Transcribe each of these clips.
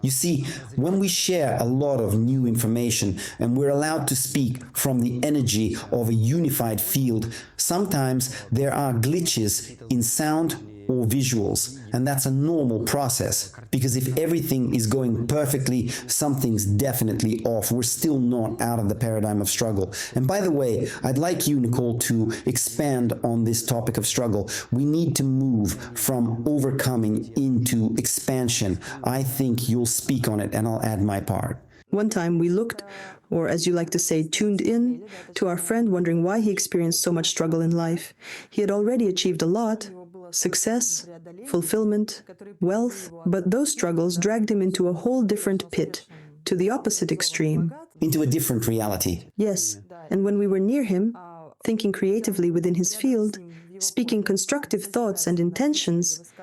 You see, when we share a lot of new information and we're allowed to speak from the energy of a unified field, sometimes there are glitches in sound or visuals, and that's a normal process, because if everything is going perfectly, something's definitely off. We're still not out of the paradigm of struggle. And by the way, I'd like you, Nicole, to expand on this topic of struggle. We need to move from overcoming into expansion. I think you'll speak on it, and I'll add my part. One time we looked, or as you like to say, tuned in, to our friend, wondering why he experienced so much struggle in life. He had already achieved a lot: success, fulfillment, wealth, but those struggles dragged him into a whole different pit, to the opposite extreme. Into a different reality. Yes, and when we were near him, thinking creatively within his field, speaking constructive thoughts and intentions,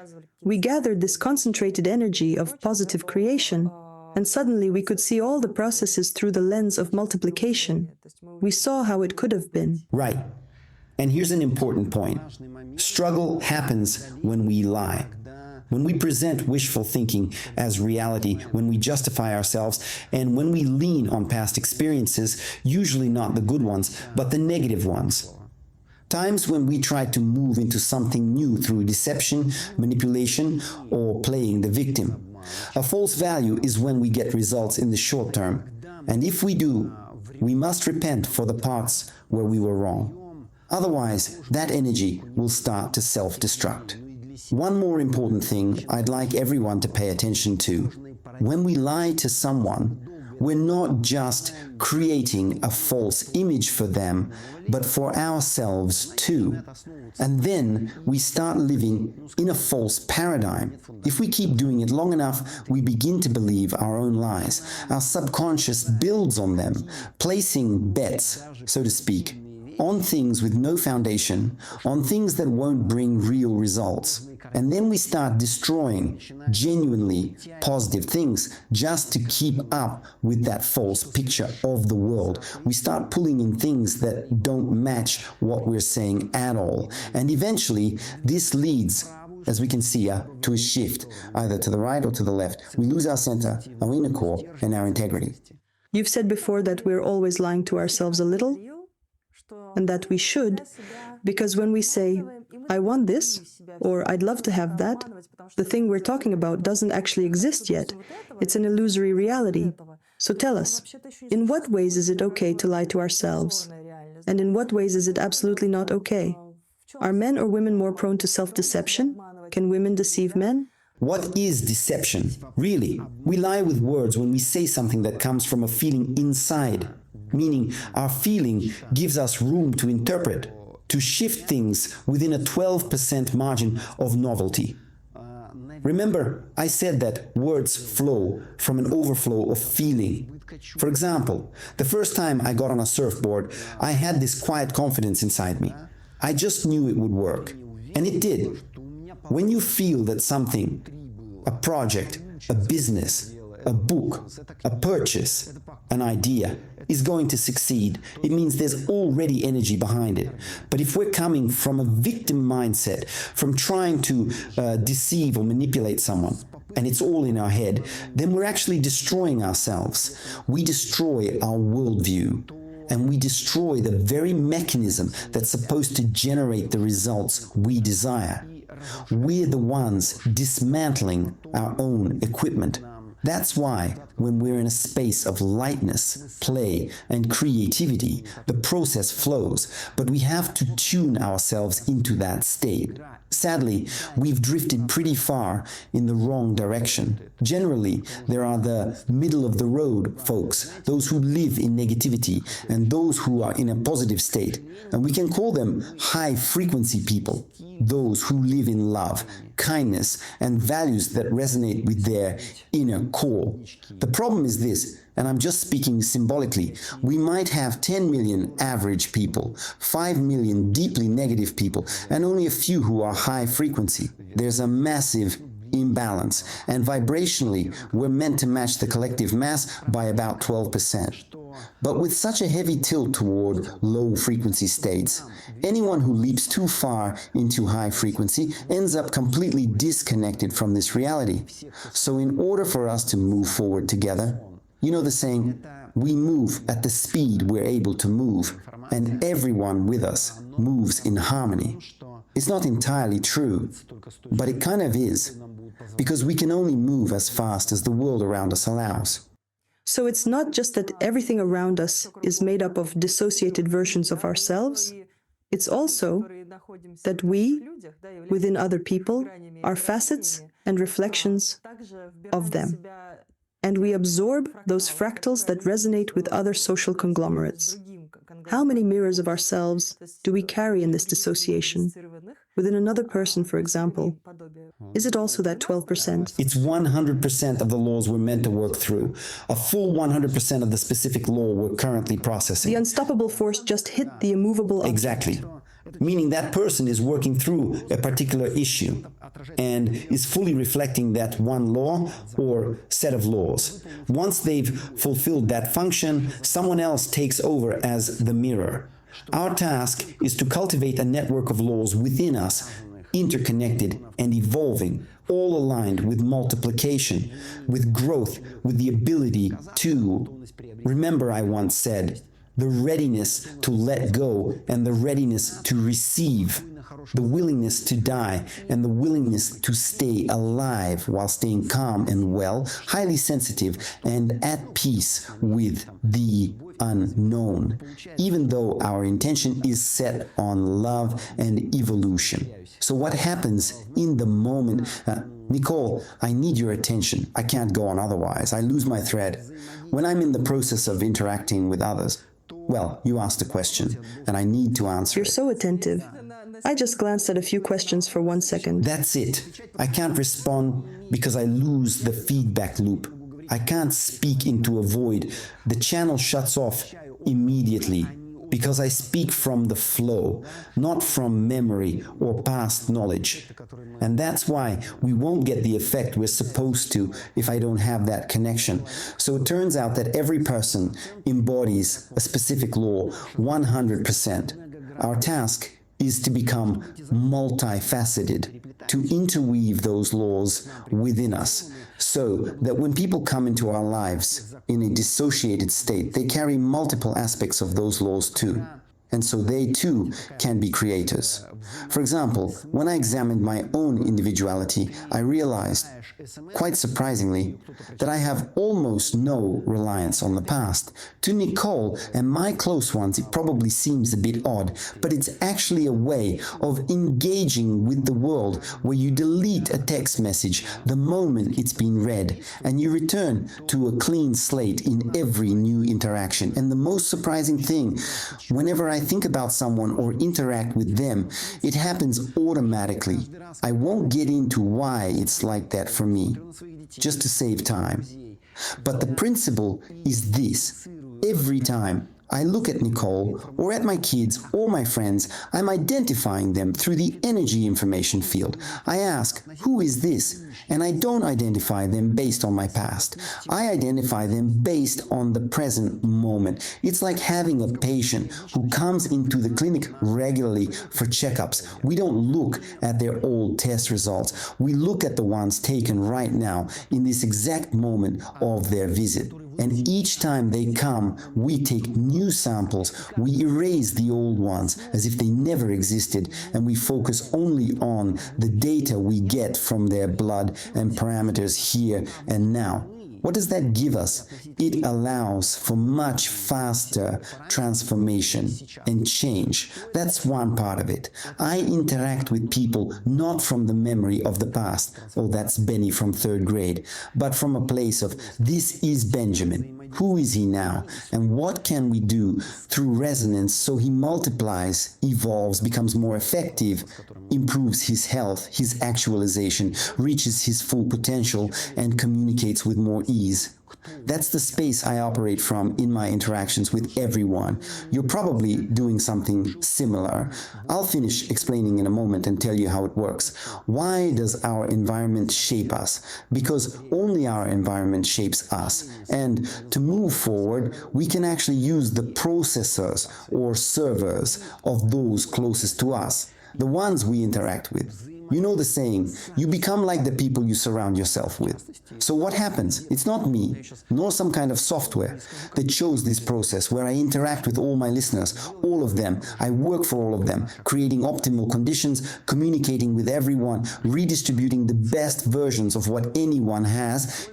we gathered this concentrated energy of positive creation, and suddenly we could see all the processes through the lens of multiplication. We saw how it could have been. Right. And here's an important point. Struggle happens when we lie. When we present wishful thinking as reality, when we justify ourselves, and when we lean on past experiences, usually not the good ones, but the negative ones. Times when we try to move into something new through deception, manipulation, or playing the victim. A false value is when we get results in the short term. And if we do, we must repent for the parts where we were wrong. Otherwise, that energy will start to self-destruct. One more important thing I'd like everyone to pay attention to. When we lie to someone, we're not just creating a false image for them, but for ourselves too. And then we start living in a false paradigm. If we keep doing it long enough, we begin to believe our own lies. Our subconscious builds on them, placing bets, so to speak, on things with no foundation, on things that won't bring real results. And then we start destroying genuinely positive things just to keep up with that false picture of the world. We start pulling in things that don't match what we're saying at all. And eventually, this leads, as we can see, to a shift, either to the right or to the left. We lose our center, our inner core, and our integrity. You've said before that we're always lying to ourselves a little, and that we should, because when we say, I want this, or I'd love to have that, the thing we're talking about doesn't actually exist yet. It's an illusory reality. So tell us, in what ways is it okay to lie to ourselves? And in what ways is it absolutely not okay? Are men or women more prone to self-deception? Can women deceive men? What is deception? Really, we lie with words when we say something that comes from a feeling inside. Meaning our feeling gives us room to interpret, to shift things within a 12% margin of novelty. Remember, I said that words flow from an overflow of feeling. For example, the first time I got on a surfboard, I had this quiet confidence inside me. I just knew it would work. And it did. When you feel that something, a project, a business, a book, a purchase, an idea, is going to succeed, it means there's already energy behind it. But if we're coming from a victim mindset, from trying to deceive or manipulate someone, and it's all in our head, then we're actually destroying ourselves. We destroy our worldview, and we destroy the very mechanism that's supposed to generate the results we desire. We're the ones dismantling our own equipment. That's why, when we're in a space of lightness, play, and creativity, the process flows, but we have to tune ourselves into that state. Sadly, we've drifted pretty far in the wrong direction. Generally, there are the middle-of-the-road folks, those who live in negativity, and those who are in a positive state. And we can call them high-frequency people, those who live in love, kindness, and values that resonate with their inner core. The problem is this, and I'm just speaking symbolically, we might have 10 million average people, 5 million deeply negative people, and only a few who are high frequency. There's a massive imbalance, and vibrationally, we're meant to match the collective mass by about 12%. But with such a heavy tilt toward low frequency states, anyone who leaps too far into high frequency ends up completely disconnected from this reality. So in order for us to move forward together, you know the saying, we move at the speed we're able to move, and everyone with us moves in harmony. It's not entirely true, but it kind of is, because we can only move as fast as the world around us allows. So it's not just that everything around us is made up of dissociated versions of ourselves, it's also that we, within other people, are facets and reflections of them. And we absorb those fractals that resonate with other social conglomerates. How many mirrors of ourselves do we carry in this dissociation? Within another person, for example, is it also that 12%? It's 100% of the laws we're meant to work through. A full 100% of the specific law we're currently processing. The unstoppable force just hit the immovable object. Exactly. Meaning that person is working through a particular issue and is fully reflecting that one law or set of laws. Once they've fulfilled that function, someone else takes over as the mirror. Our task is to cultivate a network of laws within us, interconnected and evolving, all aligned with multiplication, with growth, with the ability to... Remember, I once said, the readiness to let go and the readiness to receive, the willingness to die and the willingness to stay alive while staying calm and well, highly sensitive and at peace with the unknown, even though our intention is set on love and evolution. So what happens in the moment? Nicole, I need your attention. I can't go on otherwise. I lose my thread. When I'm in the process of interacting with others, well, you asked a question, and I need to answer You're it. so attentive. I just glanced at a few questions for 1 second. That's it. I can't respond because I lose the feedback loop. I can't speak into a void. The channel shuts off immediately because I speak from the flow, not from memory or past knowledge. And that's why we won't get the effect we're supposed to if I don't have that connection. So it turns out that every person embodies a specific law 100%. Our task is to become multifaceted, to interweave those laws within us, so that when people come into our lives in a dissociated state, they carry multiple aspects of those laws too. And so they too can be creators. For example, when I examined my own individuality, I realized, quite surprisingly, that I have almost no reliance on the past. To Nicole and my close ones, it probably seems a bit odd, but it's actually a way of engaging with the world where you delete a text message the moment it's been read, and you return to a clean slate in every new interaction. And the most surprising thing, whenever I think about someone or interact with them, it happens automatically. I won't get into why it's like that for me, just to save time. But the principle is this. Every time I look at Nicole, or at my kids, or my friends, I'm identifying them through the energy information field. I ask, who is this? And I don't identify them based on my past. I identify them based on the present moment. It's like having a patient who comes into the clinic regularly for checkups. We don't look at their old test results. We look at the ones taken right now, in this exact moment of their visit. And each time they come, we take new samples, we erase the old ones as if they never existed, and we focus only on the data we get from their blood and parameters here and now. What does that give us? It allows for much faster transformation and change. That's one part of it. I interact with people not from the memory of the past, oh, that's Benny from 3rd grade, but from a place of, this is Benjamin. Who is he now? And what can we do through resonance so he multiplies, evolves, becomes more effective, improves his health, his actualization, reaches his full potential, and communicates with more ease? That's the space I operate from in my interactions with everyone. You're probably doing something similar. I'll finish explaining in a moment and tell you how it works. Why does our environment shape us? Because only our environment shapes us. And to move forward, we can actually use the processors or servers of those closest to us, the ones we interact with. You know the saying, you become like the people you surround yourself with. So what happens? It's not me, nor some kind of software that shows this process where I interact with all my listeners, all of them. I work for all of them, creating optimal conditions, communicating with everyone, redistributing the best versions of what anyone has,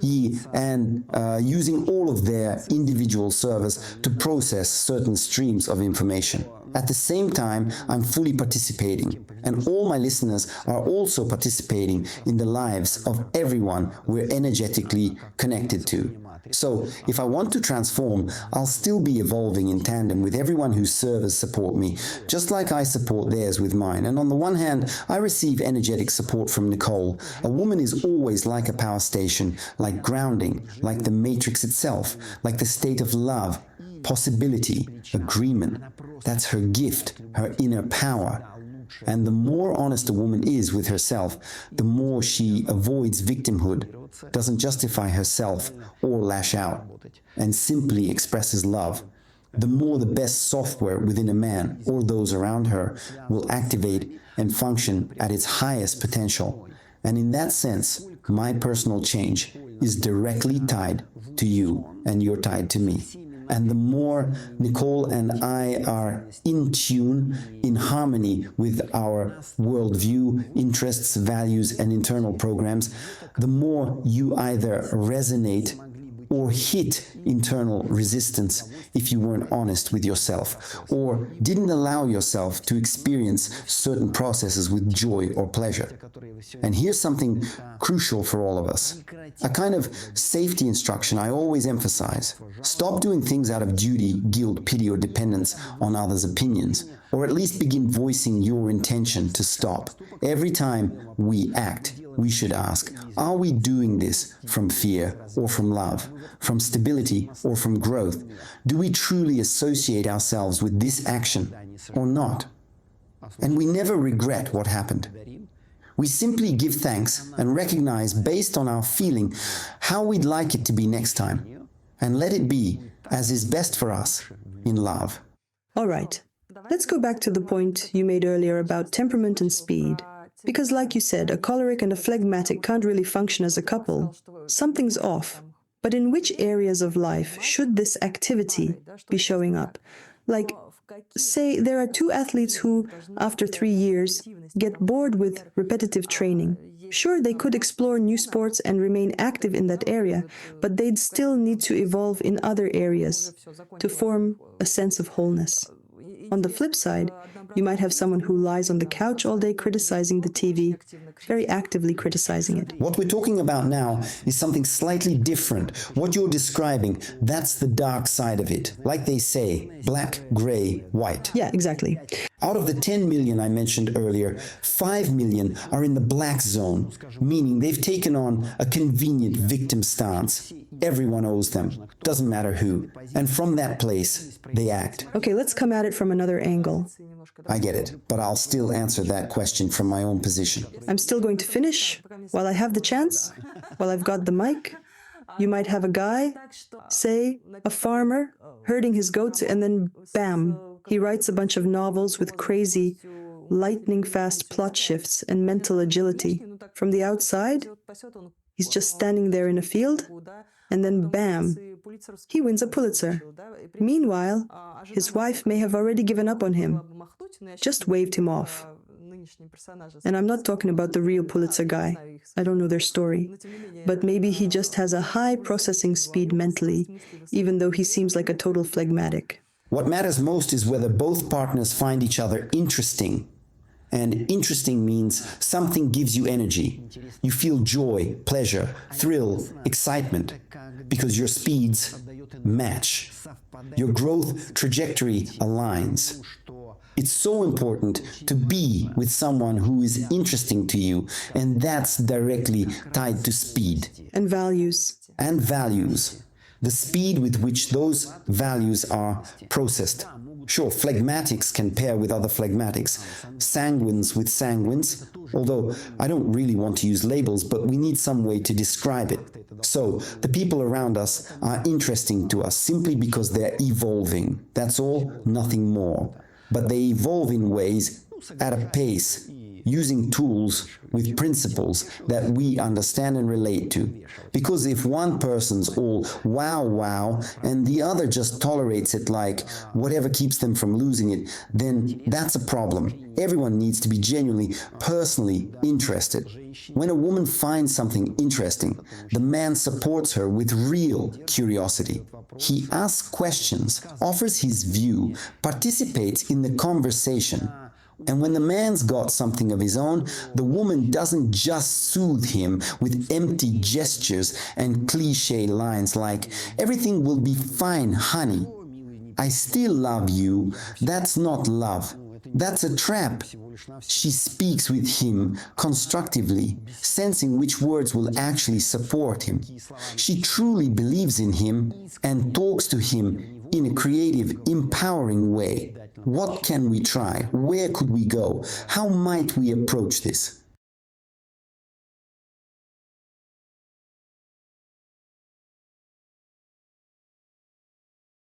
and using all of their individual servers to process certain streams of information. At the same time, I'm fully participating, and all my listeners are also participating in the lives of everyone we're energetically connected to. So, if I want to transform, I'll still be evolving in tandem with everyone whose servers support me, just like I support theirs with mine. And on the one hand, I receive energetic support from Nicole. A woman is always like a power station, like grounding, like the matrix itself, like the state of love, possibility, agreement. That's her gift, her inner power. And the more honest a woman is with herself, the more she avoids victimhood, doesn't justify herself or lash out, and simply expresses love, the more the best software within a man or those around her will activate and function at its highest potential. And in that sense, my personal change is directly tied to you, and you're tied to me. And the more Nicole and I are in tune, in harmony with our worldview, interests, values, and internal programs, the more you either resonate or hit internal resistance if you weren't honest with yourself, or didn't allow yourself to experience certain processes with joy or pleasure. And here's something crucial for all of us, a kind of safety instruction I always emphasize. Stop doing things out of duty, guilt, pity, or dependence on others' opinions, or at least begin voicing your intention to stop. Every time we act, we should ask, are we doing this from fear or from love, from stability or from growth? Do we truly associate ourselves with this action or not? And we never regret what happened. We simply give thanks and recognize, based on our feeling, how we'd like it to be next time, and let it be as is best for us in love. All right. Let's go back to the point you made earlier about temperament and speed. Because like you said, a choleric and a phlegmatic can't really function as a couple. Something's off. But in which areas of life should this activity be showing up? Like, say there are two athletes who, after 3 years, get bored with repetitive training. Sure, they could explore new sports and remain active in that area, but they'd still need to evolve in other areas to form a sense of wholeness. On the flip side, you might have someone who lies on the couch all day criticizing the TV, very actively criticizing it. What we're talking about now is something slightly different. What you're describing, that's the dark side of it. Like they say, black, gray, white. Yeah, exactly. Out of the 10 million I mentioned earlier, 5 million are in the black zone, meaning they've taken on a convenient victim stance. Everyone owes them, doesn't matter who. And from that place, they act. Okay, let's come at it from another angle. I get it, but I'll still answer that question from my own position. I'm still going to finish while I have the chance, while I've got the mic. You might have a guy, say, a farmer, herding his goats, and then bam, he writes a bunch of novels with crazy, lightning-fast plot shifts and mental agility. From the outside, he's just standing there in a field, and then bam, he wins a Pulitzer. Meanwhile, his wife may have already given up on him, just waved him off. And I'm not talking about the real Pulitzer guy. I don't know their story. But maybe he just has a high processing speed mentally, even though he seems like a total phlegmatic. What matters most is whether both partners find each other interesting. And interesting means something gives you energy. You feel joy, pleasure, thrill, excitement, because your speeds match. Your growth trajectory aligns. It's so important to be with someone who is interesting to you, and that's directly tied to speed. And values. And values. the speed with which those values are processed. Sure, phlegmatics can pair with other phlegmatics, sanguines with sanguines, although I don't really want to use labels, but we need some way to describe it. So, the people around us are interesting to us simply because they're evolving. That's all, nothing more. But they evolve in ways, at a pace, using tools with principles that we understand and relate to. Because if one person's all wow, wow, and the other just tolerates it like whatever keeps them from losing it, then that's a problem. Everyone needs to be genuinely, personally interested. When a woman finds something interesting, the man supports her with real curiosity. He asks questions, offers his view, participates in the conversation. And when the man's got something of his own, the woman doesn't just soothe him with empty gestures and cliché lines like, "Everything will be fine, honey. I still love you." That's not love. That's a trap. She speaks with him constructively, sensing which words will actually support him. She truly believes in him and talks to him in a creative, empowering way. What can we try? Where could we go? How might we approach this?